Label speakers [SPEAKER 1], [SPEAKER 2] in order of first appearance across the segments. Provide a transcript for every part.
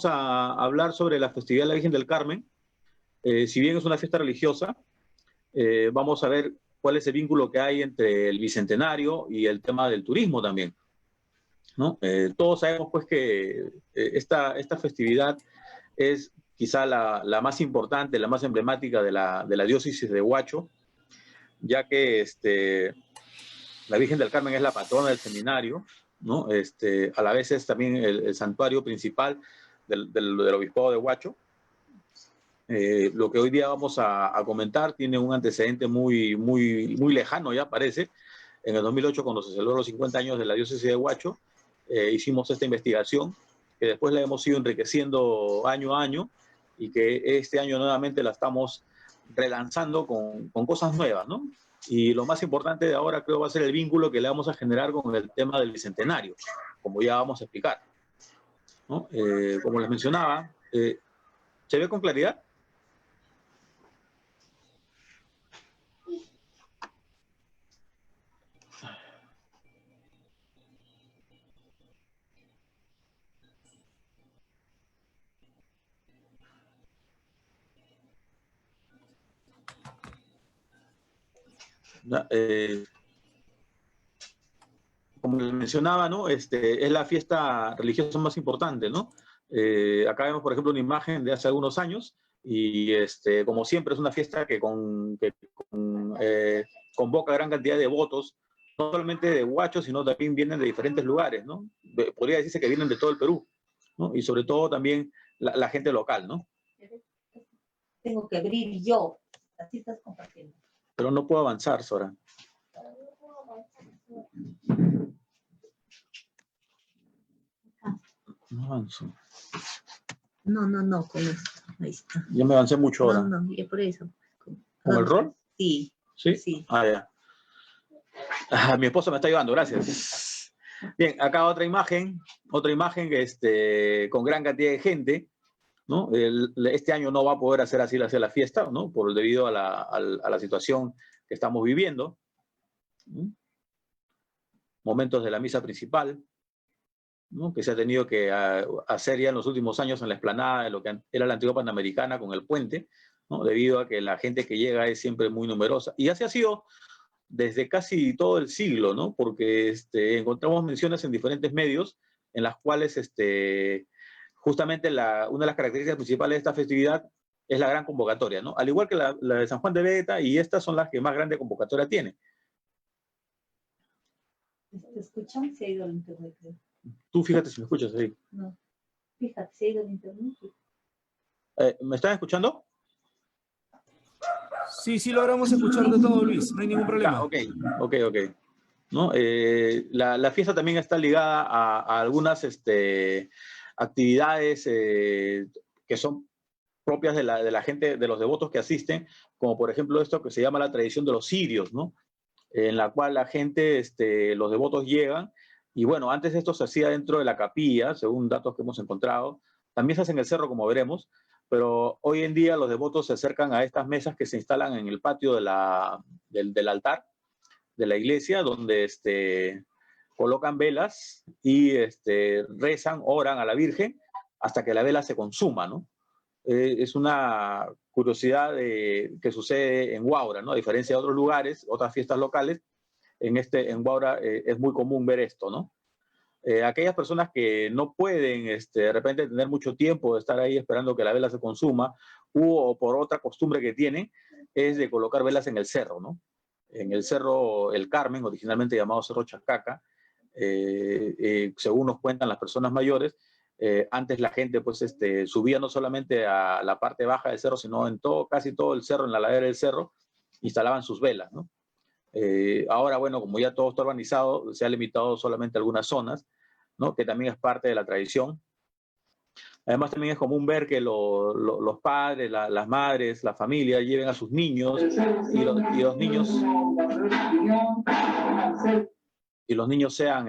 [SPEAKER 1] a hablar sobre la festividad de la Virgen del Carmen. Si bien es una fiesta religiosa, vamos a ver cuál es el vínculo que hay entre el Bicentenario y el tema del turismo también, ¿no? Todos sabemos pues que esta festividad es quizá la más importante, la más emblemática de la diócesis de Huacho, ya que la Virgen del Carmen es la patrona del seminario, ¿no? A la vez es también el santuario principal del obispado de Huacho. Lo que hoy día vamos a comentar tiene un antecedente muy lejano, ya parece. En el 2008, cuando se celebró los 50 años de la diócesis de Huacho, hicimos esta investigación, que después la hemos ido enriqueciendo año a año, y que este año nuevamente la estamos relanzando con cosas nuevas, ¿no? Y lo más importante de ahora creo va a ser el vínculo que le vamos a generar con el tema del Bicentenario, como ya vamos a explicar, ¿no? Como les mencionaba, ¿se ve con claridad? Como les mencionaba, ¿no? Es la fiesta religiosa más importante, ¿no? Acá vemos, por ejemplo, una imagen de hace algunos años y, como siempre, es una fiesta que convoca gran cantidad de votos, no solamente de Huacho, sino también vienen de diferentes lugares, ¿no? Podría decirse que vienen de todo el Perú, ¿no? Y sobre todo también la gente local, ¿no?
[SPEAKER 2] Tengo que abrir yo. Así estás compartiendo.
[SPEAKER 1] Pero no puedo avanzar, Sora. No avanzo.
[SPEAKER 2] No, con esto. Ahí está.
[SPEAKER 1] Ya me avancé mucho ahora.
[SPEAKER 2] No, y por eso.
[SPEAKER 1] ¿Con el rol?
[SPEAKER 2] Sí.
[SPEAKER 1] ¿Sí?
[SPEAKER 2] Sí.
[SPEAKER 1] Ah, ya. Mi esposo me está ayudando, gracias. Bien, acá otra imagen que con gran cantidad de gente, ¿no? Este año no va a poder hacer así la fiesta, ¿no? Debido a la situación que estamos viviendo. Momentos de la misa principal, ¿no? Que se ha tenido que hacer ya en los últimos años en la explanada de lo que era la antigua Panamericana con el puente, ¿no? Debido a que la gente que llega es siempre muy numerosa. Y así ha sido desde casi todo el siglo, ¿no? Porque encontramos menciones en diferentes medios en las cuales justamente una de las características principales de esta festividad es la gran convocatoria, ¿no? Al igual que la de San Juan de Beta, y estas son las que más grande convocatoria tiene.
[SPEAKER 2] ¿Te escuchan? Se ha ido el internet.
[SPEAKER 1] Tú fíjate si me escuchas ahí.
[SPEAKER 2] No, fíjate, se ha ido el internet.
[SPEAKER 1] ¿Me están escuchando?
[SPEAKER 3] Sí, logramos escucharte todo, Luis. No hay ningún problema.
[SPEAKER 1] Ok. ¿No? La fiesta también está ligada a algunas actividades que son propias de la gente, de los devotos que asisten, como por ejemplo esto que se llama la tradición de los cirios, ¿no? En la cual la gente, los devotos llegan, y bueno, antes esto se hacía dentro de la capilla, según datos que hemos encontrado, también se hace en el cerro, como veremos, pero hoy en día los devotos se acercan a estas mesas que se instalan en el patio del altar de la iglesia, donde colocan velas y rezan, oran a la Virgen hasta que la vela se consuma, ¿no? Es una curiosidad que sucede en Huaura, ¿no? A diferencia de otros lugares, otras fiestas locales, en Huaura es muy común ver esto, ¿no? Aquellas personas que no pueden de repente tener mucho tiempo de estar ahí esperando que la vela se consuma, o por otra costumbre que tienen, es de colocar velas en el cerro, ¿no? En el cerro El Carmen, originalmente llamado Cerro Chacaca, según nos cuentan las personas mayores, antes la gente pues subía no solamente a la parte baja del cerro, sino en casi todo el cerro, en la ladera del cerro, instalaban sus velas, ¿no? Ahora, bueno, como ya todo está organizado, se ha limitado solamente a algunas zonas, ¿no? Que también es parte de la tradición. Además, también es común ver que los padres, las madres, la familia lleven a sus niños y los niños sean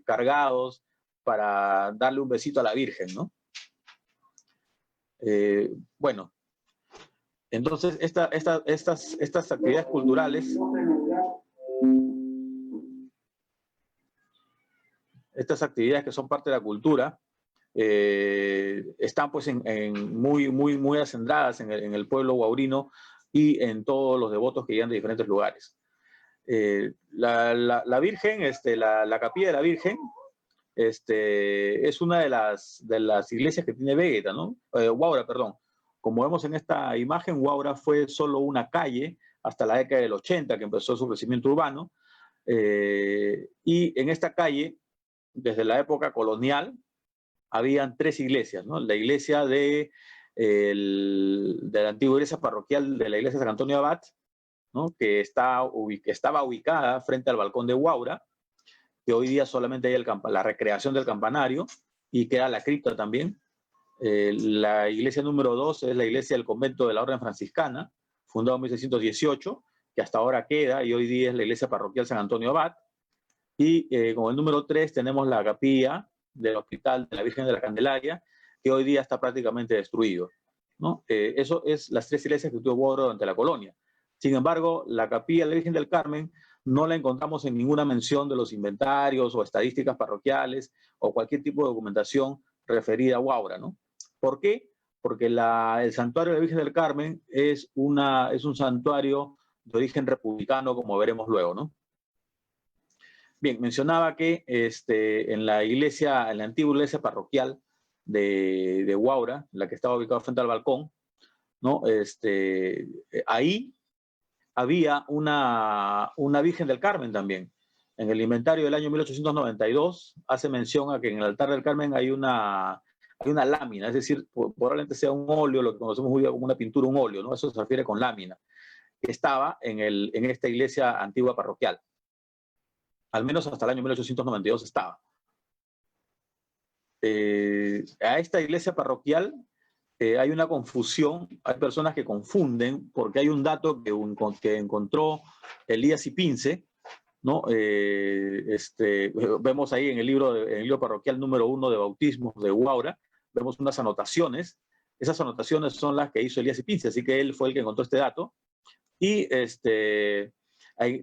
[SPEAKER 1] cargados para darle un besito a la Virgen, ¿no? Bueno, entonces estas actividades culturales, estas actividades que son parte de la cultura, están pues muy acendradas en el pueblo guaurino y en todos los devotos que llegan de diferentes lugares. La Virgen, la capilla de la Virgen, es una de las iglesias que tiene Vegeta, ¿no? Huaura, perdón. Como vemos en esta imagen, Huaura fue solo una calle hasta la década del 80, que empezó su crecimiento urbano. Y en esta calle, desde la época colonial, habían 3 iglesias, ¿no? La iglesia de la antigua iglesia parroquial de la iglesia de San Antonio Abad, ¿no? Que estaba ubicada frente al balcón de Huaura, que hoy día solamente hay la recreación del campanario y queda la cripta también. La iglesia número 2 es la iglesia del convento de la Orden Franciscana, fundado en 1618, que hasta ahora queda y hoy día es la iglesia parroquial San Antonio Abad. Y como el número 3 tenemos la capilla del Hospital de la Virgen de la Candelaria, que hoy día está prácticamente destruido, ¿no? Eso es las 3 iglesias que tuvo Huaura durante la colonia. Sin embargo, la capilla de la Virgen del Carmen no la encontramos en ninguna mención de los inventarios o estadísticas parroquiales o cualquier tipo de documentación referida a Huaura, ¿no? ¿Por qué? Porque el santuario de la Virgen del Carmen es un santuario de origen republicano, como veremos luego, ¿no? Bien, mencionaba que en la antigua iglesia parroquial de Huaura, la que estaba ubicada frente al balcón, ¿no? Ahí había una Virgen del Carmen también. En el inventario del año 1892 hace mención a que en el altar del Carmen hay una lámina, es decir, probablemente sea un óleo, lo que conocemos hoy como una pintura, un óleo, ¿no? Eso se refiere con lámina, que estaba en esta iglesia antigua parroquial. Al menos hasta el año 1892 estaba. A esta iglesia parroquial hay una confusión, hay personas que confunden, porque hay un dato que encontró Elías Ipince, ¿no? Vemos ahí en el libro parroquial número 1 de bautismos de Huaura, vemos unas anotaciones. Esas anotaciones son las que hizo Elías Ipince, así que él fue el que encontró este dato. Y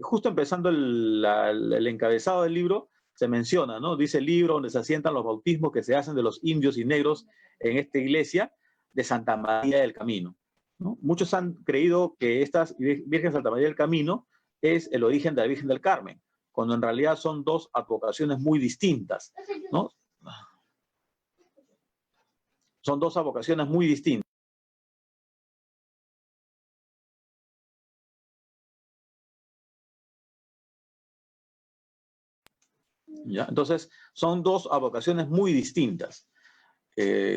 [SPEAKER 1] justo empezando el encabezado del libro, se menciona, ¿no? Dice el libro donde se asientan los bautismos que se hacen de los indios y negros en esta iglesia de Santa María del Camino, ¿no? Muchos han creído que esta Virgen Santa María del Camino es el origen de la Virgen del Carmen, cuando en realidad son 2 advocaciones muy distintas, ¿no? Son 2 advocaciones muy distintas. ¿Ya? Entonces, son 2 advocaciones muy distintas.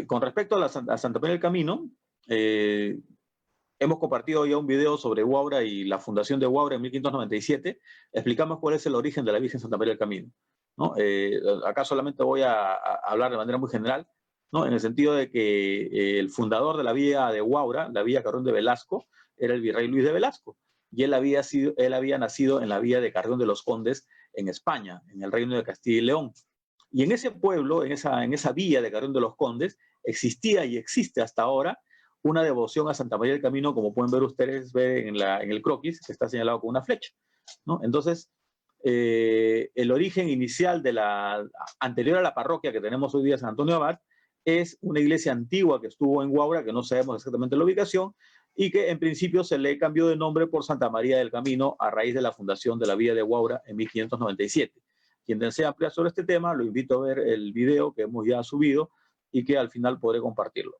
[SPEAKER 1] Con respecto a Santa María del Camino, hemos compartido ya un video sobre Huaura y la fundación de Huaura en 1597. Explicamos cuál es el origen de la Virgen Santa María del Camino, ¿no? Acá solamente voy a hablar de manera muy general, ¿no? En el sentido de que el fundador de la villa de Huaura, la villa Carrión de Velasco, era el virrey Luis de Velasco. Y él había nacido en la villa de Carrión de los Condes, en España, en el reino de Castilla y León. Y en ese pueblo, en esa villa de Carrión de los Condes, existía y existe hasta ahora una devoción a Santa María del Camino, como pueden ver ustedes en el croquis, que está señalado con una flecha, ¿no? Entonces, el origen inicial anterior a la parroquia que tenemos hoy día, San Antonio Abad, es una iglesia antigua que estuvo en Huaura, que no sabemos exactamente la ubicación, y que en principio se le cambió de nombre por Santa María del Camino a raíz de la fundación de la villa de Huaura en 1597. Quien desea ampliar sobre este tema, lo invito a ver el video que hemos ya subido y que al final podré compartirlo.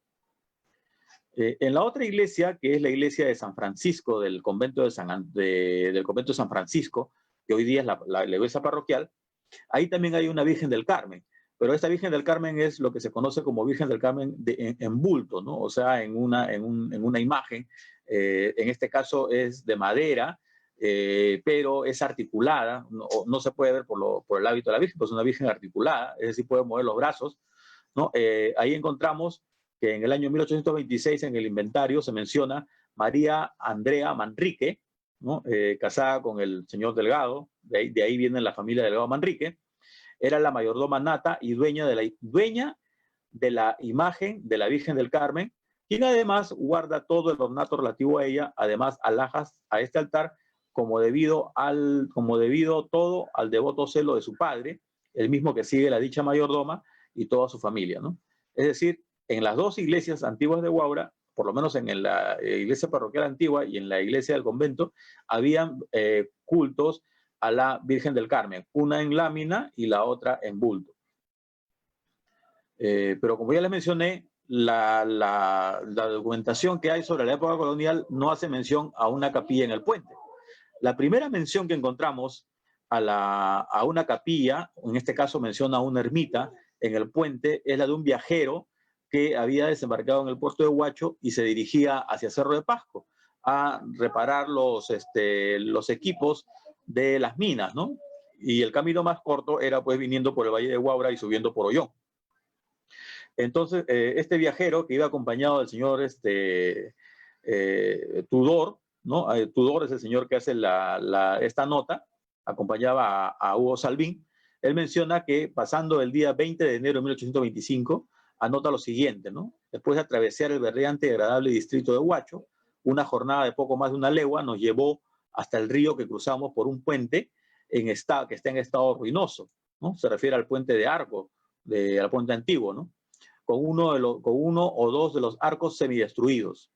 [SPEAKER 1] En la otra iglesia, que es la iglesia de San Francisco, del convento de San Francisco, que hoy día es la iglesia parroquial, ahí también hay una Virgen del Carmen. Pero esta Virgen del Carmen es lo que se conoce como Virgen del Carmen en bulto, ¿no? O sea, en una imagen. En este caso es de madera, pero es articulada. No se puede ver por el hábito de la Virgen, pues es una Virgen articulada, es decir, puede mover los brazos, ¿no? Ahí encontramos que en el año 1826 en el inventario se menciona María Andrea Manrique, ¿no? Casada con el señor Delgado, de ahí viene la familia Delgado Manrique. Era la mayordoma nata y dueña de la imagen de la Virgen del Carmen, quien además guarda todo el ornato relativo a ella, además alhajas a este altar, como debido todo al devoto celo de su padre, el mismo que sigue la dicha mayordoma y toda su familia, ¿no? Es decir, en las dos iglesias antiguas de Huaura, por lo menos en la iglesia parroquial antigua y en la iglesia del convento, habían cultos a la Virgen del Carmen, una en lámina y la otra en bulto. Pero como ya les mencioné, la documentación que hay sobre la época colonial no hace mención a una capilla en el puente. La primera mención que encontramos a una capilla, en este caso menciona una ermita en el puente, es la de un viajero que había desembarcado en el puerto de Huacho y se dirigía hacia Cerro de Pasco a reparar los equipos de las minas, ¿no? Y el camino más corto era pues viniendo por el Valle de Huaura y subiendo por Ollón. Entonces, este viajero que iba acompañado del señor Tudor, ¿no? Tudor es el señor que hace esta nota, acompañaba a Hugo Salvín. Él menciona que pasando el día 20 de enero de 1825, anota lo siguiente, ¿no? Después de atravesar el verdeante y agradable distrito de Huacho, una jornada de poco más de una legua nos llevó hasta el río que cruzamos por un puente que está en estado ruinoso, ¿no? Se refiere al puente de Arco, al puente antiguo, ¿no? Con uno o dos de los arcos semidestruidos.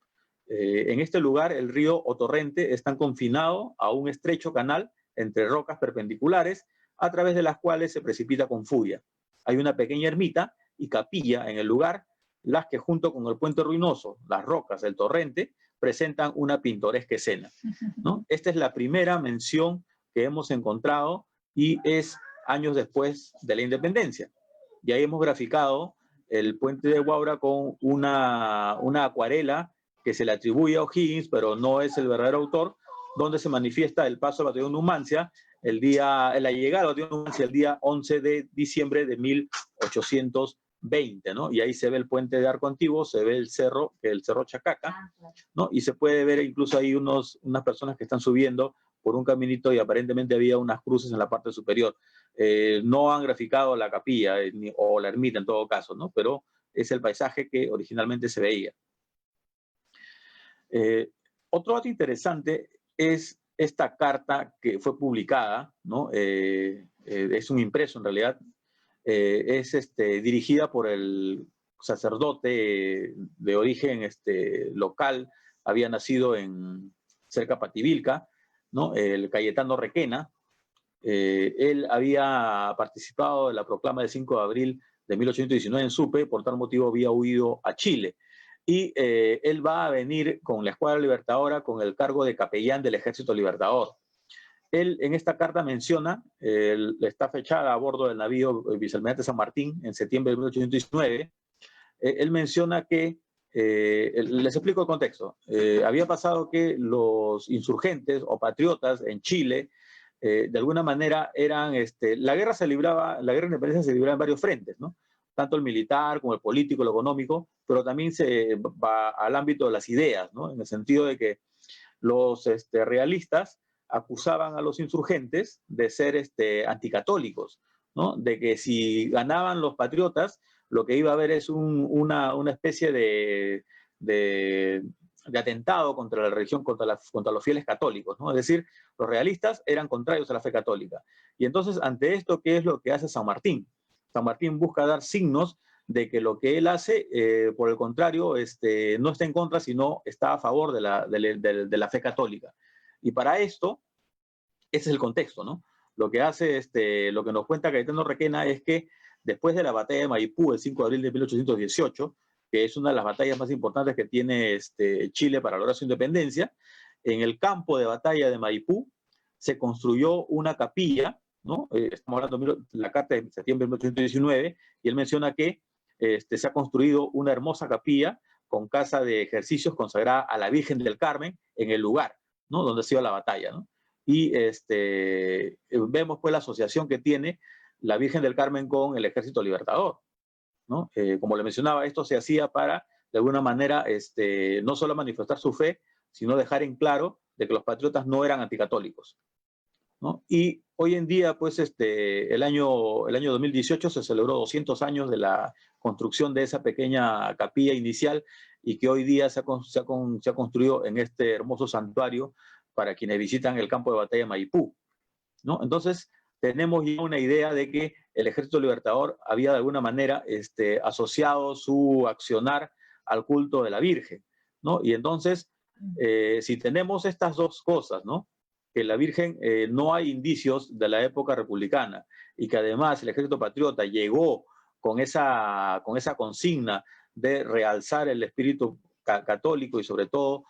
[SPEAKER 1] En este lugar, el río o torrente está confinado a un estrecho canal entre rocas perpendiculares, a través de las cuales se precipita con furia. Hay una pequeña ermita y capilla en el lugar, las que junto con el puente ruinoso, las rocas, el torrente, presentan una pintoresca escena, ¿no? Esta es la primera mención que hemos encontrado y es años después de la independencia. Y ahí hemos graficado el puente de Huaura con una acuarela que se le atribuye a O'Higgins, pero no es el verdadero autor, donde se manifiesta el paso al batallón Numancia, la llegada al batallón Numancia el día 11 de diciembre de 1820, ¿no? Y ahí se ve el puente de Arco Antiguo, se ve el cerro Chacaca, ¿no? Y se puede ver incluso ahí unas personas que están subiendo por un caminito y aparentemente había unas cruces en la parte superior. No han graficado la capilla o la ermita en todo caso, ¿no? Pero es el paisaje que originalmente se veía. Otro dato interesante es esta carta que fue publicada, ¿no? Es un impreso en realidad, es dirigida por el sacerdote de origen local, había nacido cerca de Pativilca, ¿no? El Cayetano Requena. Él había participado en la proclama del 5 de abril de 1819 en Supe, por tal motivo había huido a Chile. Y él va a venir con la Escuadra Libertadora con el cargo de capellán del Ejército Libertador. Él en esta carta menciona, está fechada a bordo del navío Vicealmirante San Martín en septiembre de 1819, él menciona que, les explico el contexto, había pasado que los insurgentes o patriotas en Chile, de alguna manera eran, la guerra de independencia se libraba en varios frentes, ¿no? Tanto el militar como el político, el económico, pero también se va al ámbito de las ideas, ¿no? En el sentido de que los realistas acusaban a los insurgentes de ser anticatólicos, ¿no? De que si ganaban los patriotas, lo que iba a haber es una especie de atentado contra la religión, contra los fieles católicos, ¿no? Es decir, los realistas eran contrarios a la fe católica. Y entonces, ante esto, ¿qué es lo que hace San Martín? San Martín busca dar signos de que lo que él hace, por el contrario, no está en contra, sino está a favor de la fe católica. Y para esto, ese es el contexto, ¿no? Lo que hace, lo que nos cuenta Cayetano Requena es que después de la batalla de Maipú, el 5 de abril de 1818, que es una de las batallas más importantes que tiene Chile para lograr su independencia, en el campo de batalla de Maipú se construyó una capilla, ¿no? Estamos hablando de la carta de septiembre de 1819, y él menciona que se ha construido una hermosa capilla con casa de ejercicios consagrada a la Virgen del Carmen en el lugar, ¿no? Donde ha sido la batalla, ¿no? Y vemos pues la asociación que tiene la Virgen del Carmen con el Ejército Libertador, ¿no? Como le mencionaba, esto se hacía para, de alguna manera, no solo manifestar su fe, sino dejar en claro de que los patriotas no eran anticatólicos, ¿no? Y hoy en día, pues, el año 2018 se celebró 200 años de la construcción de esa pequeña capilla inicial y que hoy día se ha construido en este hermoso santuario para quienes visitan el campo de batalla de Maipú, ¿no? Entonces, tenemos ya una idea de que el Ejército Libertador había de alguna manera asociado su accionar al culto de la Virgen, ¿no? Y entonces, si tenemos estas dos cosas, ¿no? Que la Virgen no hay indicios de la época republicana y que además el Ejército Patriota llegó con esa consigna de realzar el espíritu católico y sobre todo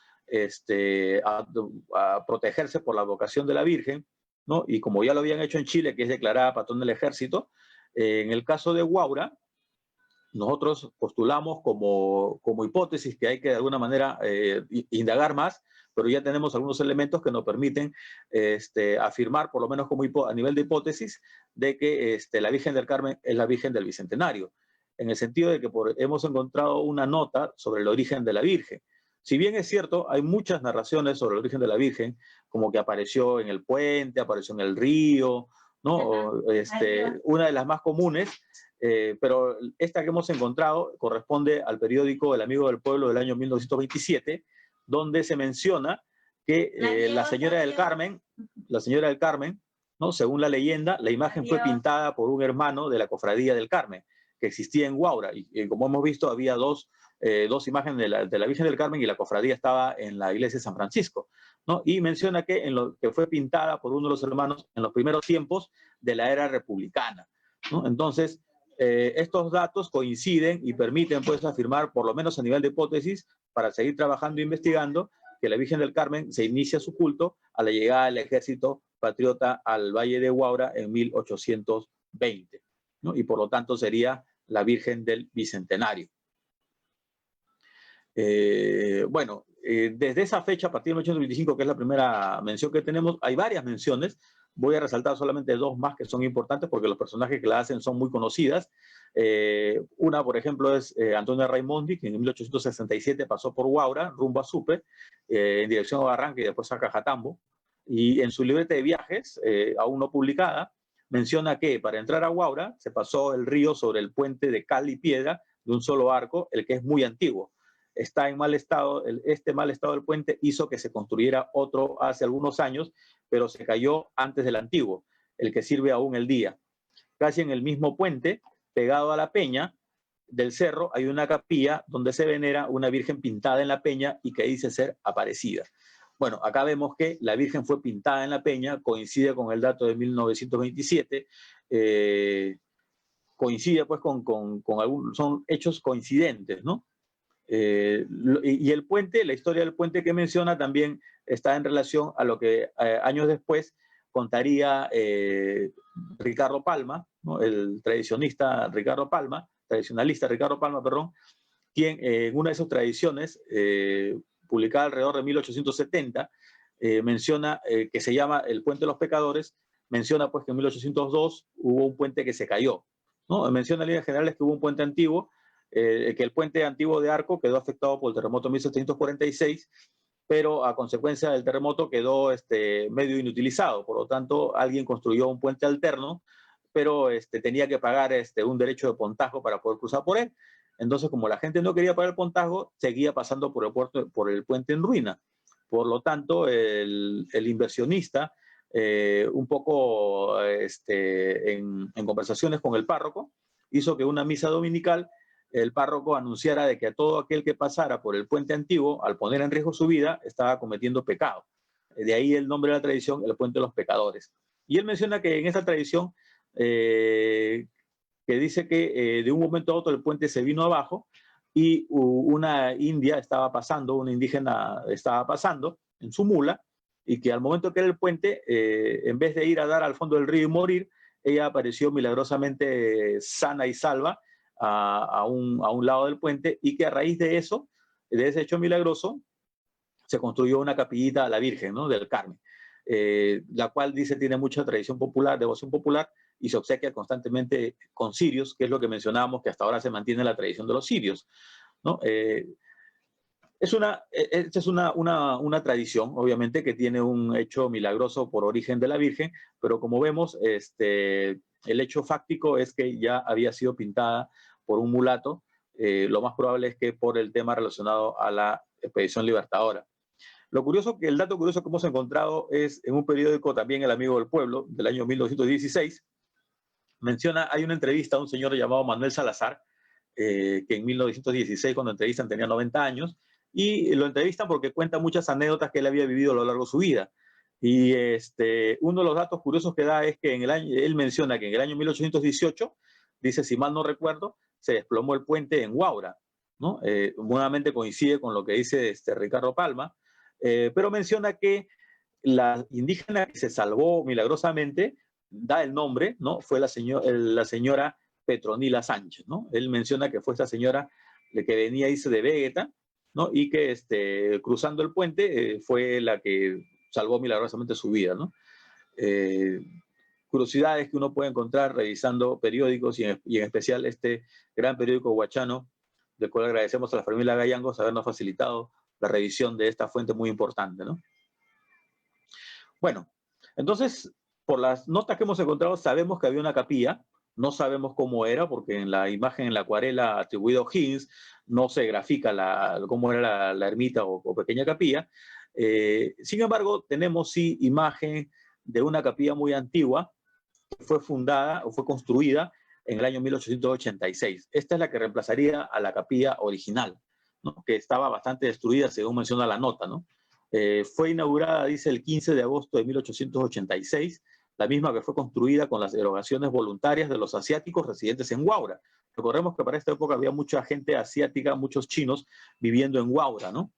[SPEAKER 1] a protegerse por la vocación de la Virgen, ¿no? Y como ya lo habían hecho en Chile, que es declarada patrón del ejército, en el caso de Huaura, nosotros postulamos como hipótesis que hay que de alguna manera indagar más, pero ya tenemos algunos elementos que nos permiten afirmar, por lo menos a nivel de hipótesis, de que la Virgen del Carmen es la Virgen del Bicentenario, en el sentido de que hemos encontrado una nota sobre el origen de la Virgen. Si bien es cierto, hay muchas narraciones sobre el origen de la Virgen, como que apareció en el puente, apareció en el río, ¿no? Una de las más comunes, pero esta que hemos encontrado corresponde al periódico El Amigo del Pueblo del año 1927, donde se menciona que la señora del Carmen, ¿no? Según la leyenda, la imagen fue pintada por un hermano de la Cofradía del Carmen, que existía en Huaura, y como hemos visto había dos imágenes de la Virgen del Carmen y la cofradía estaba en la iglesia de San Francisco, ¿no? Y menciona que fue pintada por uno de los hermanos en los primeros tiempos de la era republicana, ¿no? Entonces, estos datos coinciden y permiten pues afirmar, por lo menos a nivel de hipótesis, para seguir trabajando e investigando, que la Virgen del Carmen se inicia su culto a la llegada del ejército patriota al Valle de Huaura en 1820, ¿no? Y por lo tanto sería la Virgen del Bicentenario. Desde esa fecha, a partir de 1825, que es la primera mención que tenemos, hay varias menciones. Voy a resaltar solamente dos más que son importantes porque los personajes que la hacen son muy conocidas. Una, por ejemplo, es Antonia Raimondi, que en 1867 pasó por Huaura, rumbo a Supe, en dirección a Barranca y después a Cajatambo. Y en su libreta de viajes, aún no publicada, menciona que para entrar a Huaura se pasó el río sobre el puente de cal y piedra de un solo arco, el que es muy antiguo. Está en mal estado, este mal estado del puente hizo que se construyera otro hace algunos años, pero se cayó antes del antiguo, el que sirve aún el día. Casi en el mismo puente, pegado a la peña del cerro, hay una capilla donde se venera una virgen pintada en la peña y que dice ser Aparecida. Bueno, acá vemos que la Virgen fue pintada en la peña, coincide con el dato de 1927, coincide pues con algunos, son hechos coincidentes, ¿no? Y el puente, la historia del puente que menciona también está en relación a lo que años después contaría Ricardo Palma, ¿no? El tradicionalista Ricardo Palma, perdón, quien en una de sus tradiciones, publicada alrededor de 1870, menciona que se llama el Puente de los Pecadores, menciona pues que en 1802 hubo un puente que se cayó, ¿no? Menciona en líneas generales que hubo un puente antiguo, que el puente antiguo de Arco quedó afectado por el terremoto de 1746, pero a consecuencia del terremoto quedó medio inutilizado, por lo tanto alguien construyó un puente alterno, pero tenía que pagar un derecho de pontajo para poder cruzar por él. Entonces, como la gente no quería pagar el pontajo, seguía pasando por el puente en ruina. Por lo tanto, el inversionista, un poco en conversaciones con el párroco, hizo que una misa dominical el párroco anunciara de que a todo aquel que pasara por el puente antiguo, al poner en riesgo su vida, estaba cometiendo pecado. De ahí el nombre de la tradición, el Puente de los Pecadores. Y él menciona que en esta tradición, que dice que de un momento a otro el puente se vino abajo y una india estaba pasando, una indígena estaba pasando en su mula, y que al momento que era el puente, en vez de ir a dar al fondo del río y morir, ella apareció milagrosamente sana y salva a un lado del puente, y que a raíz de eso, de ese hecho milagroso, se construyó una capillita a la Virgen, ¿no? Del Carmen, la cual dice tiene mucha tradición popular, devoción popular, y se obsequia constantemente con cirios, que es lo que mencionábamos, que hasta ahora se mantiene la tradición de los cirios, ¿no? Esta es una tradición, obviamente, que tiene un hecho milagroso por origen de la Virgen, pero como vemos, el hecho fáctico es que ya había sido pintada por un mulato, lo más probable es que por el tema relacionado a la expedición libertadora. Lo curioso, el dato curioso que hemos encontrado es en un periódico también, El Amigo del Pueblo, del año 1916, menciona, hay una entrevista a un señor llamado Manuel Salazar, que en 1916, cuando entrevistan, tenía 90 años, y lo entrevistan porque cuenta muchas anécdotas que él había vivido a lo largo de su vida. Y uno de los datos curiosos que da es que él menciona que en el año 1818, dice, si mal no recuerdo, se desplomó el puente en Huaura, ¿no? Nuevamente coincide con lo que dice Ricardo Palma, pero menciona que la indígena que se salvó milagrosamente, da el nombre, ¿no? Fue la señora Petronila Sánchez, ¿no? Él menciona que fue esta señora que venía, dice, de Vegeta, ¿no? Y que cruzando el puente fue la que salvó milagrosamente su vida, ¿no? Curiosidades que uno puede encontrar revisando periódicos y en especial este gran periódico huachano, del cual agradecemos a la familia Gayangos habernos facilitado la revisión de esta fuente muy importante, ¿no? Bueno, entonces, por las notas que hemos encontrado, sabemos que había una capilla, no sabemos cómo era, porque en la imagen, en la acuarela atribuida a O'Higgins, no se grafica cómo era la ermita o pequeña capilla. Sin embargo, tenemos sí imagen de una capilla muy antigua, que fue fundada o fue construida en el año 1886. Esta es la que reemplazaría a la capilla original, ¿no? Que estaba bastante destruida, según menciona la nota, ¿no? Fue inaugurada, dice, el 15 de agosto de 1886, la misma que fue construida con las erogaciones voluntarias de los asiáticos residentes en Huaura. Recordemos que para esta época había mucha gente asiática, muchos chinos viviendo en Huaura, ¿no?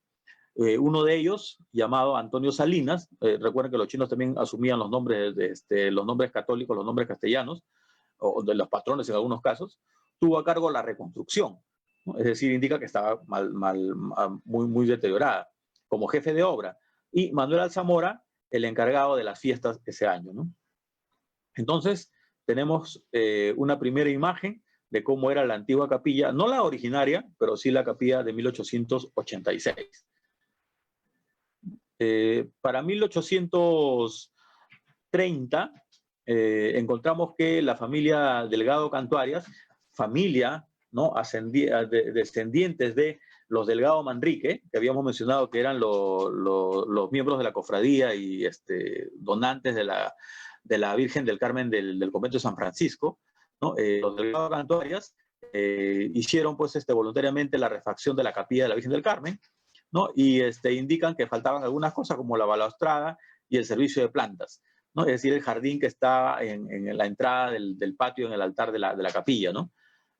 [SPEAKER 1] Uno de ellos, llamado Antonio Salinas, recuerden que los chinos también asumían los nombres, los nombres católicos, los nombres castellanos, o de los patrones en algunos casos, tuvo a cargo la reconstrucción, ¿no? Es decir, indica que estaba muy deteriorada, como jefe de obra, y Manuel Alzamora, el encargado de las fiestas ese año, ¿no? Entonces, tenemos una primera imagen de cómo era la antigua capilla, no la originaria, pero sí la capilla de 1886. Para 1830 encontramos que la familia Delgado Cantuarias, familia, ¿no? Descendientes de los Delgado Manrique, que habíamos mencionado que eran los miembros de la cofradía y donantes de la Virgen del Carmen del convento de San Francisco, ¿no? Los Delgado Cantuarias hicieron pues voluntariamente la refacción de la capilla de la Virgen del Carmen, ¿no? Y indican que faltaban algunas cosas como la balaustrada y el servicio de plantas, ¿no? Es decir, el jardín que está en la entrada del patio, en el altar de la capilla, ¿no?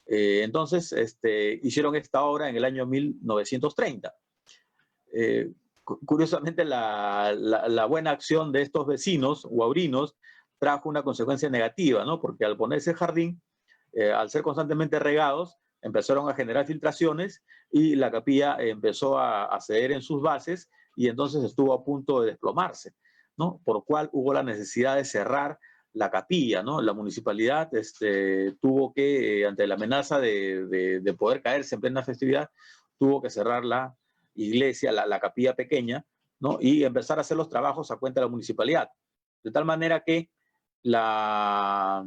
[SPEAKER 1] Entonces, hicieron esta obra en el año 1930. Curiosamente, la buena acción de estos vecinos huaurinos trajo una consecuencia negativa, ¿no? Porque al ponerse el jardín, al ser constantemente regados, empezaron a generar filtraciones y la capilla empezó a ceder en sus bases y entonces estuvo a punto de desplomarse, ¿no? Por lo cual hubo la necesidad de cerrar la capilla, ¿no? La municipalidad tuvo que, ante la amenaza de poder caerse en plena festividad, tuvo que cerrar la iglesia, la capilla pequeña, ¿no? Y empezar a hacer los trabajos a cuenta de la municipalidad. De tal manera que la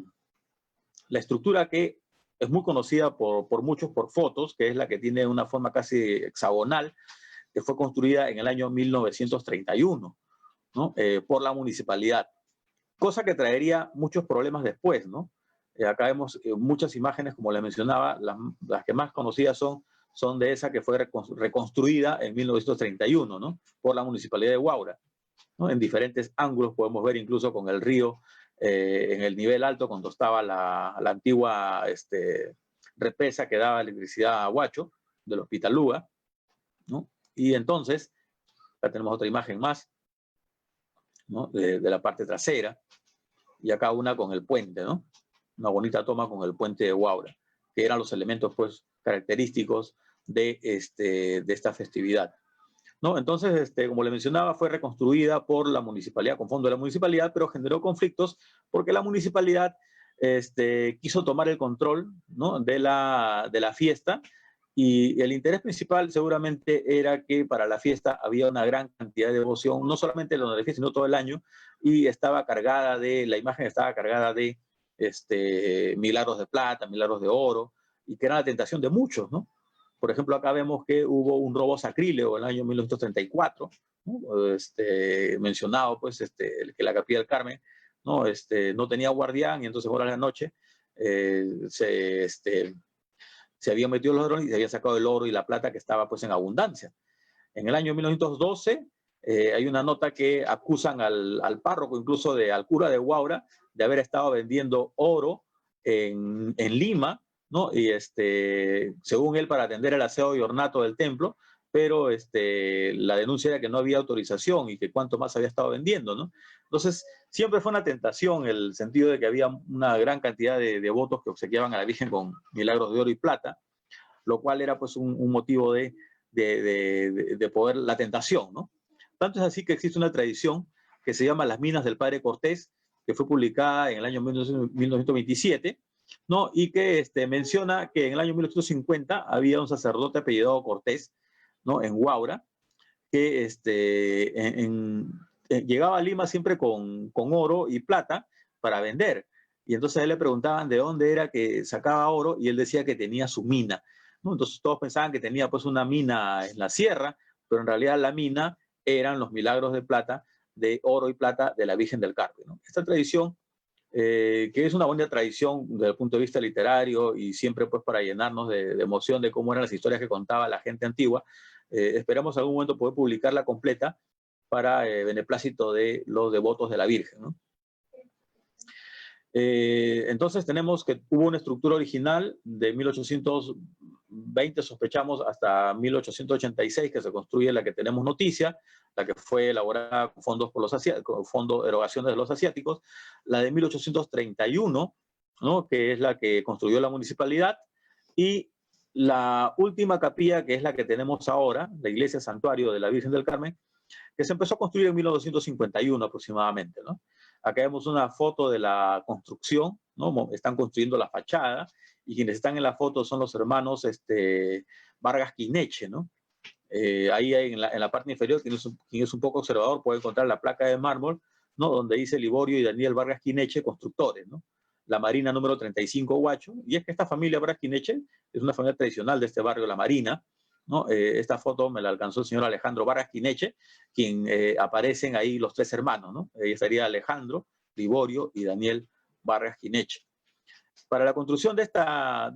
[SPEAKER 1] estructura que es muy conocida por muchos por fotos, que es la que tiene una forma casi hexagonal, que fue construida en el año 1931, ¿no? Por la municipalidad. Cosa que traería muchos problemas después, ¿no? Acá vemos muchas imágenes, como les mencionaba, las que más conocidas son de esa que fue reconstruida en 1931, ¿no? Por la municipalidad de Huaura, ¿no? En diferentes ángulos podemos ver incluso con el río en el nivel alto cuando estaba la antigua represa que daba electricidad a Huacho, del Hospital Luga, ¿no? Y entonces, acá tenemos otra imagen más, ¿no? de la parte trasera, y acá una con el puente, ¿no? Una bonita toma con el puente de Huaura, que eran los elementos pues, característicos de esta festividad, ¿no? Entonces, como le mencionaba, fue reconstruida por la municipalidad, con fondo de la municipalidad, pero generó conflictos porque la municipalidad quiso tomar el control, ¿no? de la fiesta, y el interés principal seguramente era que para la fiesta había una gran cantidad de devoción, no solamente en la fiesta, sino todo el año, y la imagen estaba cargada de milagros de plata, milagros de oro, y que era la tentación de muchos, ¿no? Por ejemplo, acá vemos que hubo un robo sacrílego en el año 1934, ¿no? Mencionado, pues, que la Capilla del Carmen, ¿no? No tenía guardián y entonces ahora en la noche se habían metido los ladrones y se habían sacado el oro y la plata que estaba pues en abundancia. En el año 1912 hay una nota que acusan al párroco, incluso al cura de Huaura, de haber estado vendiendo oro en Lima, ¿no? Y según él, para atender el aseo y ornato del templo, pero la denuncia era que no había autorización y que cuánto más había estado vendiendo, ¿no? Entonces, siempre fue una tentación el sentido de que había una gran cantidad de devotos que obsequiaban a la Virgen con milagros de oro y plata, lo cual era pues un motivo de poder, la tentación, ¿no? Tanto es así que existe una tradición que se llama Las Minas del Padre Cortés, que fue publicada en el año 1927, ¿no? Y que menciona que en el año 1850 había un sacerdote apellidado Cortés, ¿no? En Huaura, que llegaba a Lima siempre con oro y plata para vender. Y entonces a él le preguntaban de dónde era que sacaba oro y él decía que tenía su mina, ¿no? Entonces todos pensaban que tenía pues una mina en la sierra, pero en realidad la mina eran los milagros de plata, de oro y plata de la Virgen del Carmen, ¿no? Esta tradición, que es una buena tradición desde el punto de vista literario y siempre pues para llenarnos de emoción de cómo eran las historias que contaba la gente antigua, esperamos en algún momento poder publicarla completa para beneplácito de los devotos de la Virgen, ¿no? Entonces tenemos que hubo una estructura original de 1820, sospechamos, hasta 1886, que se construye la que tenemos noticia, la que fue elaborada con fondos por con Fondo de Erogaciones de los Asiáticos, la de 1831, ¿no? Que es la que construyó la municipalidad, y la última capilla, que es la que tenemos ahora, la iglesia santuario de la Virgen del Carmen, que se empezó a construir en 1951 aproximadamente, ¿no? Acá vemos una foto de la construcción, ¿no? Están construyendo la fachada y quienes están en la foto son los hermanos Vargas Quineche, ¿no? Ahí en la parte inferior, quien es un poco observador puede encontrar la placa de mármol, ¿no? Donde dice Liborio y Daniel Vargas Quineche, constructores, ¿no? La Marina número 35 Huacho, y es que esta familia Vargas Quineche es una familia tradicional de este barrio, La Marina, ¿no? Esta foto me la alcanzó el señor Alejandro Vargas Quineche, quien aparecen ahí los tres hermanos, ¿no? Ahí estaría Alejandro, Liborio y Daniel Vargas Quineche. Para la construcción de esta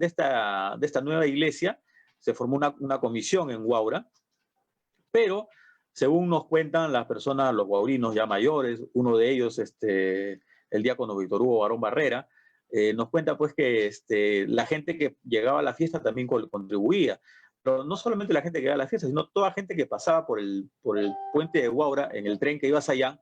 [SPEAKER 1] nueva iglesia se formó una comisión en Huaura, pero según nos cuentan las personas, los huaurinos ya mayores, uno de ellos, el diácono Víctor Hugo Barón Barrera, nos cuenta pues que la gente que llegaba a la fiesta también contribuía. Pero no solamente la gente que llegaba a la fiesta, sino toda gente que pasaba por el puente de Huaura en el tren que iba a Sayán.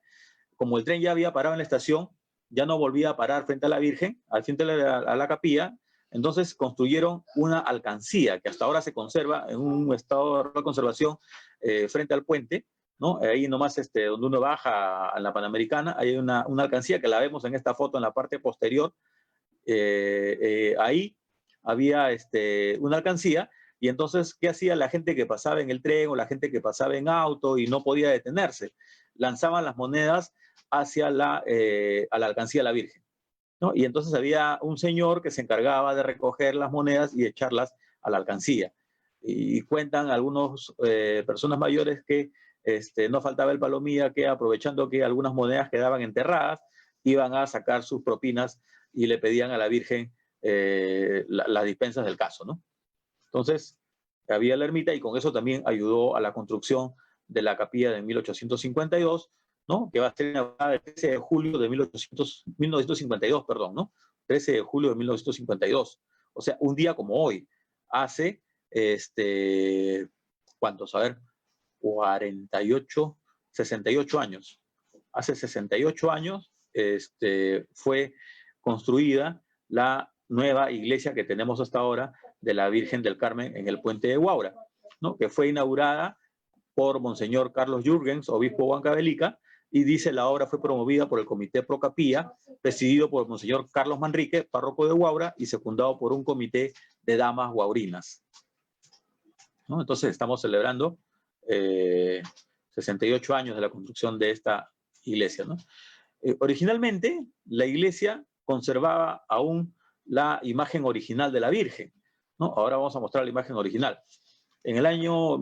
[SPEAKER 1] Como el tren ya había parado en la estación, ya no volvía a parar frente a la Virgen, al frente a la capilla. Entonces construyeron una alcancía que hasta ahora se conserva en un estado de conservación frente al puente, ¿no? Ahí nomás donde uno baja a la Panamericana, hay una alcancía que la vemos en esta foto en la parte posterior. Ahí había una alcancía. Y entonces, ¿qué hacía la gente que pasaba en el tren o la gente que pasaba en auto y no podía detenerse? Lanzaban las monedas hacia a la alcancía de la Virgen, ¿no? Y entonces había un señor que se encargaba de recoger las monedas y echarlas a la alcancía. Y cuentan algunas personas mayores que no faltaba el palomilla, que aprovechando que algunas monedas quedaban enterradas, iban a sacar sus propinas y le pedían a la Virgen las dispensas del caso, ¿no? Entonces, había la ermita y con eso también ayudó a la construcción de la capilla de 1852, ¿no? Que va a ser inaugurada el 13 de julio de 1952, perdón, ¿no? 13 de julio de 1952. O sea, un día como hoy, hace, ¿cuántos? A ver, 68 años. Hace 68 años fue construida la nueva iglesia que tenemos hasta ahora de la Virgen del Carmen en el puente de Huaura, ¿no? Que fue inaugurada por Monseñor Carlos Jürgens, obispo Huancavelica, y dice la obra fue promovida por el Comité Pro Capilla, presidido por Monseñor Carlos Manrique, párroco de Huaura, y secundado por un comité de damas huaurinas, ¿no? Entonces estamos celebrando 68 años de la construcción de esta iglesia, ¿no? Originalmente, la iglesia conservaba aún la imagen original de la Virgen, ¿no? Ahora vamos a mostrar la imagen original. En el año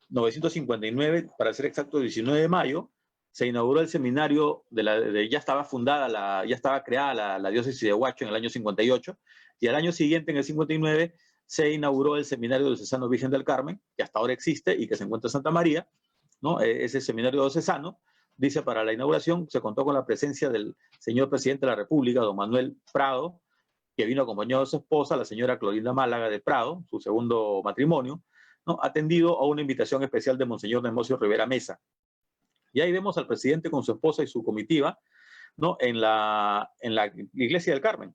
[SPEAKER 1] 1959, para ser exacto, 19 de mayo, se inauguró el seminario, ya estaba fundada, ya estaba creada la diócesis de Huacho en el año 58, y al año siguiente, en el 59, se inauguró el seminario diocesano Virgen del Carmen, que hasta ahora existe y que se encuentra en Santa María, ¿no? Ese seminario diocesano, dice, para la inauguración se contó con la presencia del señor presidente de la República, don Manuel Prado, que vino acompañado de su esposa, la señora Clorinda Málaga de Prado, su segundo matrimonio, ¿no? Atendido a una invitación especial de Monseñor Nemosio Rivera Mesa. Y ahí vemos al presidente con su esposa y su comitiva, ¿no? En la iglesia del Carmen.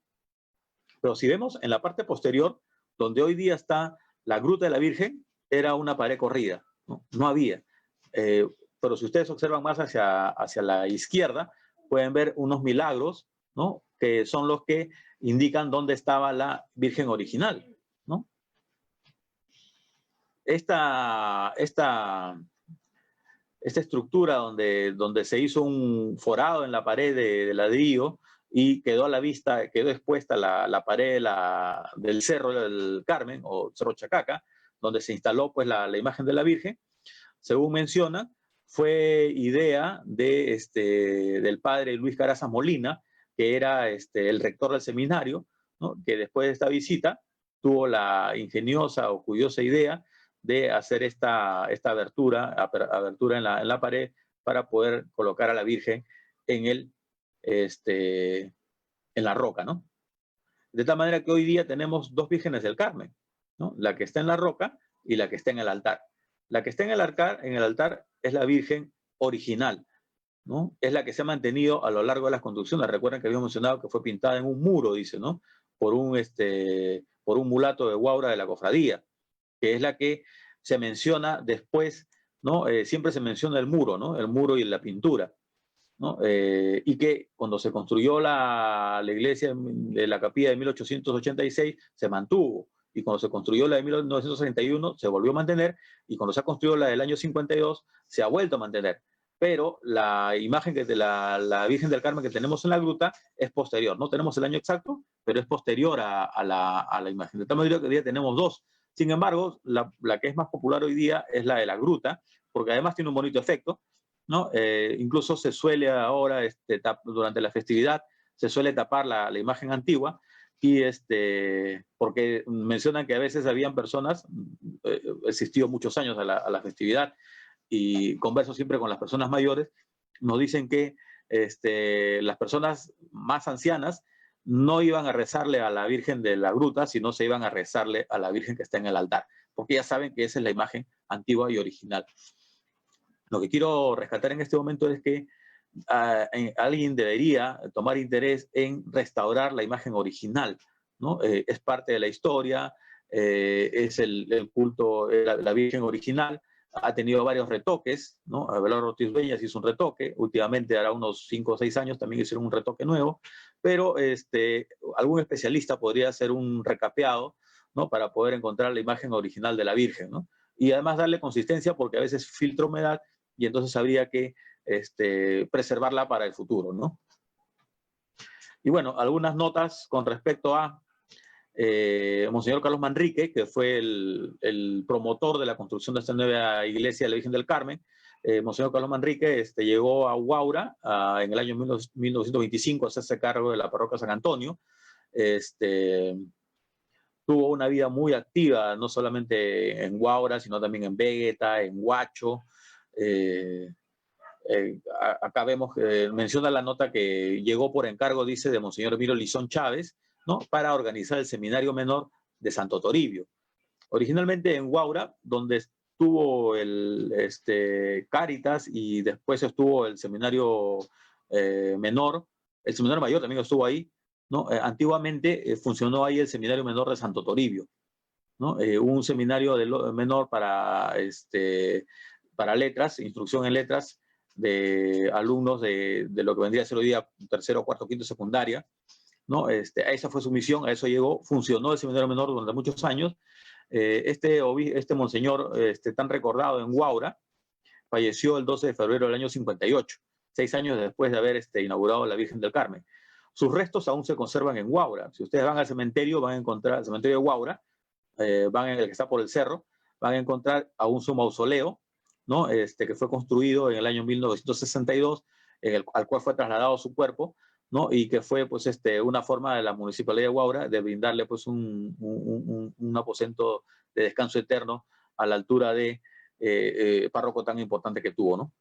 [SPEAKER 1] Pero si vemos en la parte posterior, donde hoy día está la Gruta de la Virgen, era una pared corrida, no había. Pero si ustedes observan más hacia la izquierda, pueden ver unos milagros, ¿no? Que son los que indican dónde estaba la Virgen original, ¿no? Esta estructura donde se hizo un forado en la pared de ladrillo y quedó a la vista, quedó expuesta la pared del Cerro del Carmen o Cerro Chacaca, donde se instaló pues la imagen de la Virgen, según menciona, fue idea del padre Luis Caraza Molina, que era el rector del seminario, ¿no? Que después de esta visita tuvo la ingeniosa o curiosa idea de hacer esta abertura en la pared para poder colocar a la Virgen en la roca, ¿no? De tal manera que hoy día tenemos dos vírgenes del Carmen, ¿no? La que está en la roca y la que está en el altar. La que está en el altar es la Virgen original, ¿no? Es la que se ha mantenido a lo largo de las construcciones. Recuerden que habíamos mencionado que fue pintada en un muro, dice, ¿no? Por un mulato de Huaura de la cofradía, que es la que se menciona después, ¿no? Siempre se menciona el muro, ¿no? El muro y la pintura, ¿no? Y que cuando se construyó la iglesia de la capilla de 1886 se mantuvo, y cuando se construyó la de 1931 se volvió a mantener, y cuando se ha construido la del año 52 se ha vuelto a mantener. Pero la imagen de la Virgen del Carmen que tenemos en la gruta es posterior. No tenemos el año exacto, pero es posterior a la imagen. De tal manera que hoy día tenemos dos. Sin embargo, la que es más popular hoy día es la de la gruta, porque además tiene un bonito efecto, ¿no? Incluso se suele ahora, durante la festividad, se suele tapar la imagen antigua, y porque mencionan que a veces habían personas, existió muchos años a la festividad, y converso siempre con las personas mayores, nos dicen que las personas más ancianas no iban a rezarle a la Virgen de la Gruta, sino se iban a rezarle a la Virgen que está en el altar, porque ya saben que esa es la imagen antigua y original. Lo que quiero rescatar en este momento es que alguien debería tomar interés en restaurar la imagen original, ¿no? Es parte de la historia, es el culto, la Virgen original. Ha tenido varios retoques, ¿no? Abelardo Ortiz Dueñas hizo un retoque, últimamente, hará unos 5 o 6 años, también hicieron un retoque nuevo, pero algún especialista podría hacer un recapeado, ¿no? Para poder encontrar la imagen original de la Virgen, ¿no? Y además darle consistencia, porque a veces filtra humedad, y entonces habría que preservarla para el futuro, ¿no? Y bueno, algunas notas con respecto a Monseñor Carlos Manrique, que fue el promotor de la construcción de esta nueva iglesia de la Virgen del Carmen. Monseñor Carlos Manrique llegó a Huaura en el año 1925 a hacerse cargo de la parroquia San Antonio. Tuvo una vida muy activa, no solamente en Huaura, sino también en Vegeta, en Huacho. Acá vemos, menciona la nota que llegó por encargo, dice, de Monseñor Emilio Lizón Chávez, ¿no? Para organizar el seminario menor de Santo Toribio. Originalmente en Huaura, donde estuvo el Cáritas, y después estuvo el seminario menor, el seminario mayor también estuvo ahí, ¿no? Antiguamente funcionó ahí el seminario menor de Santo Toribio, ¿no? Un seminario menor para letras, instrucción en letras, de alumnos de lo que vendría a ser hoy día tercero, cuarto, quinto, secundaria, ¿no? Esa fue su misión, a eso llegó, funcionó el seminario menor durante muchos años. Este monseñor tan recordado en Huaura falleció el 12 de febrero del año 58, 6 años después de haber inaugurado la Virgen del Carmen. Sus restos aún se conservan en Huaura. Si ustedes van al cementerio, van a encontrar el cementerio de Huaura, van en el que está por el cerro, van a encontrar aún su mausoleo, ¿no? Que fue construido en el año 1962, al cual fue trasladado su cuerpo, ¿no? Y que fue pues, una forma de la Municipalidad de Huaura de brindarle pues, un aposento de descanso eterno a la altura de párroco tan importante que tuvo, ¿no?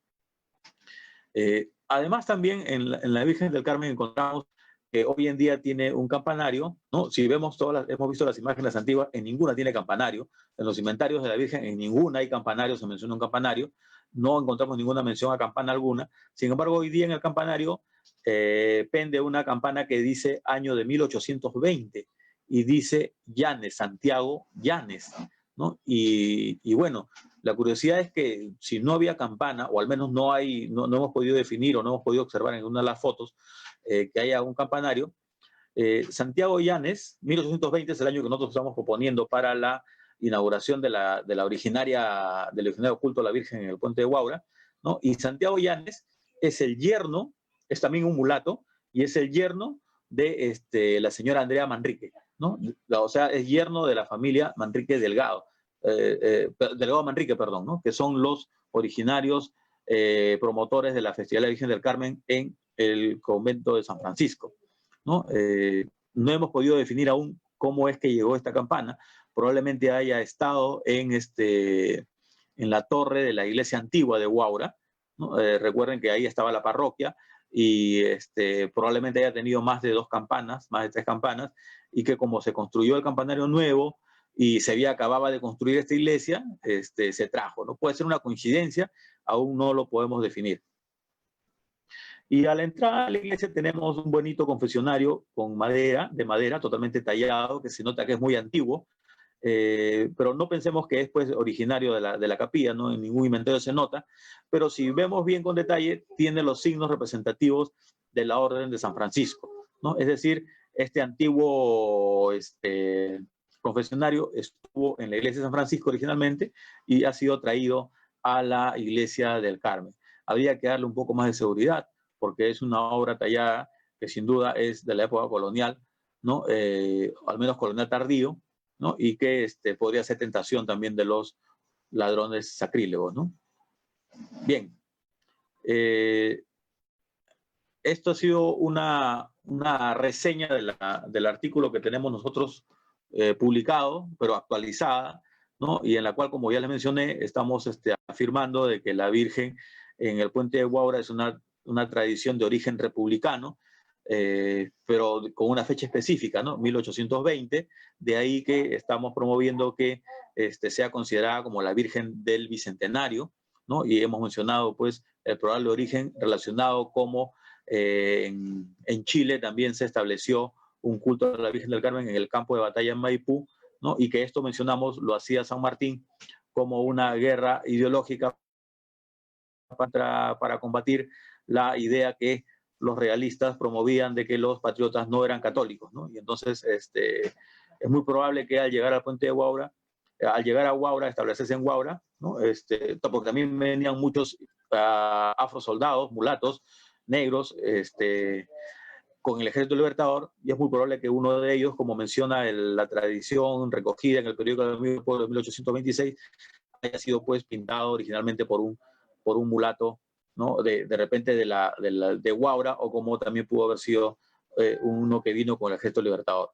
[SPEAKER 1] Además, también en la Virgen del Carmen encontramos que hoy en día tiene un campanario, ¿no? Si vemos hemos visto las imágenes antiguas, en ninguna tiene campanario. En los inventarios de la Virgen, en ninguna hay campanario, se menciona un campanario. No encontramos ninguna mención a campana alguna. Sin embargo, hoy día en el campanario pende una campana que dice año de 1820 y dice Llanes, Santiago Llanes, ¿no? Y bueno, la curiosidad es que si no había campana, o al menos no hemos podido definir o no hemos podido observar en una de las fotos que haya un campanario, Santiago Llanes, 1820 es el año que nosotros estamos proponiendo para la inauguración del originario culto a la Virgen en el Puente de Huaura, ¿no? Y Santiago Llanes es el yerno, es también un mulato, y es el yerno de la señora Andrea Manrique, ¿no? O sea, es yerno de la familia Manrique Delgado. Delgado Manrique, perdón, ¿no? Que son los originarios promotores de la Festividad de la Virgen del Carmen en el convento de San Francisco, ¿no? No hemos podido definir aún cómo es que llegó esta campana. Probablemente haya estado en la torre de la iglesia antigua de Huaura, ¿no? Recuerden que ahí estaba la parroquia y probablemente haya tenido más de 2 campanas, más de 3 campanas, y que como se construyó el campanario nuevo y acababa de construir esta iglesia, se trajo, ¿no? Puede ser una coincidencia, aún no lo podemos definir. Y a la entrada de la iglesia tenemos un bonito confesionario de madera, totalmente tallado, que se nota que es muy antiguo, pero no pensemos que es pues, originario de la capilla, ¿no? En ningún inventario se nota, pero si vemos bien con detalle, tiene los signos representativos de la Orden de San Francisco, ¿no? Es decir, este antiguo confesionario estuvo en la iglesia de San Francisco originalmente y ha sido traído a la iglesia del Carmen. Habría que darle un poco más de seguridad, porque es una obra tallada que sin duda es de la época colonial, ¿no? Al menos colonial tardío, ¿no? Y que podría ser tentación también de los ladrones sacrílegos, ¿no? Bien. Esto ha sido una reseña del artículo que tenemos nosotros publicado, pero actualizada, ¿no? Y en la cual, como ya les mencioné, estamos afirmando de que la Virgen en el Puente de Huaura es una tradición de origen republicano, pero con una fecha específica, ¿no? 1820, de ahí que estamos promoviendo que sea considerada como la Virgen del Bicentenario, ¿no? Y hemos mencionado, pues, el probable origen relacionado como en Chile también se estableció un culto a la Virgen del Carmen en el campo de batalla en Maipú, ¿no? Y que esto mencionamos lo hacía San Martín como una guerra ideológica para combatir la idea que los realistas promovían de que los patriotas no eran católicos, ¿no? Y entonces es muy probable que al llegar al Puente de Huaura, al llegar a Huaura, establecerse en Huaura, ¿no? Porque también venían muchos afrosoldados, mulatos, negros, con el Ejército Libertador, y es muy probable que uno de ellos, como menciona la tradición recogida en el periódico del pueblo de 1826, haya sido pues pintado originalmente por un mulato, ¿no? De repente de Huaura, o como también pudo haber sido uno que vino con el Ejército Libertador.